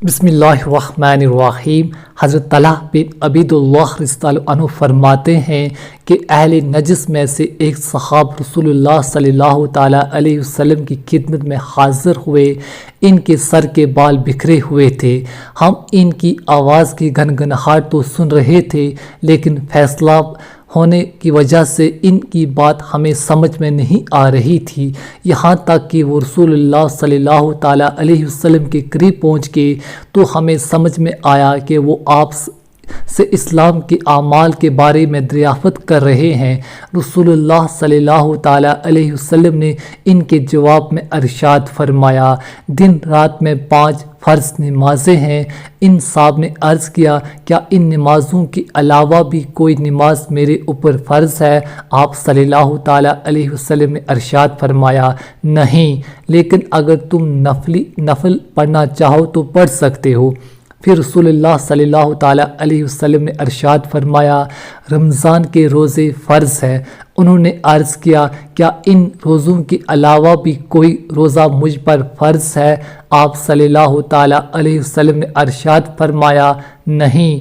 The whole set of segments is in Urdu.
بسم اللہ الرحمن الرحیم۔ حضرت طلحہ بن عبید اللہ رضی اللہ عنہ فرماتے ہیں کہ اہل نجس میں سے ایک صحاب رسول اللہ صلی اللہ تعالیٰ علیہ وسلم کی خدمت میں حاضر ہوئے۔ ان کے سر کے بال بکھرے ہوئے تھے۔ ہم ان کی آواز کی گنگناہٹ تو سن رہے تھے، لیکن فیصلہ ہونے کی وجہ سے ان کی بات ہمیں سمجھ میں نہیں آ رہی تھی، یہاں تک کہ وہ رسول اللہ صلی اللہ تعالیٰ علیہ وسلم کے قریب پہنچ گئے تو ہمیں سمجھ میں آیا کہ وہ آپ سے اسلام کے اعمال کے بارے میں دریافت کر رہے ہیں۔ رسول اللہ صلی اللہ تعالیٰ علیہ وسلم نے ان کے جواب میں ارشاد فرمایا، دن رات میں 5 فرض نمازیں ہیں۔ ان صاحب نے عرض کیا، کیا ان نمازوں کے علاوہ بھی کوئی نماز میرے اوپر فرض ہے؟ آپ صلی اللہ تعالیٰ علیہ وسلم نے ارشاد فرمایا، نہیں، لیکن اگر تم نفل پڑھنا چاہو تو پڑھ سکتے ہو۔ پھر رسول اللہ صلی اللہ تعالیٰ علیہ وسلم نے ارشاد فرمایا، رمضان کے روزے فرض ہے۔ انہوں نے عرض کیا، کیا ان روزوں کے علاوہ بھی کوئی روزہ مجھ پر فرض ہے؟ آپ صلی اللہ تعالیٰ علیہ وسلم نے ارشاد فرمایا، نہیں،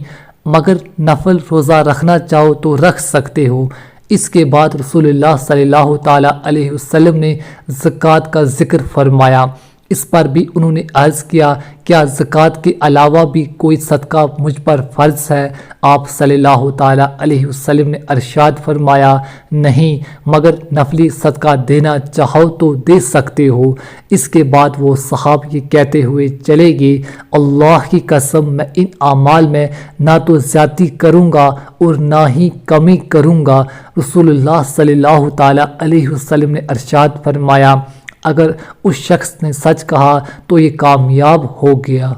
مگر نفل روزہ رکھنا چاہو تو رکھ سکتے ہو۔ اس کے بعد رسول اللہ صلی اللہ تعالیٰ علیہ وسلم نے زکوٰۃ کا ذکر فرمایا۔ اس پر بھی انہوں نے عرض کیا، کیا زکوٰۃ کے علاوہ بھی کوئی صدقہ مجھ پر فرض ہے؟ آپ صلی اللہ تعالیٰ علیہ وسلم نے ارشاد فرمایا، نہیں، مگر نفلی صدقہ دینا چاہو تو دے سکتے ہو۔ اس کے بعد وہ صحابہ یہ کہتے ہوئے چلے گئے، اللہ کی قسم میں ان اعمال میں نہ تو زیادتی کروں گا اور نہ ہی کمی کروں گا۔ رسول اللہ صلی اللہ تعالیٰ علیہ وسلم نے ارشاد فرمایا، اگر اس شخص نے سچ کہا تو یہ کامیاب ہو گیا۔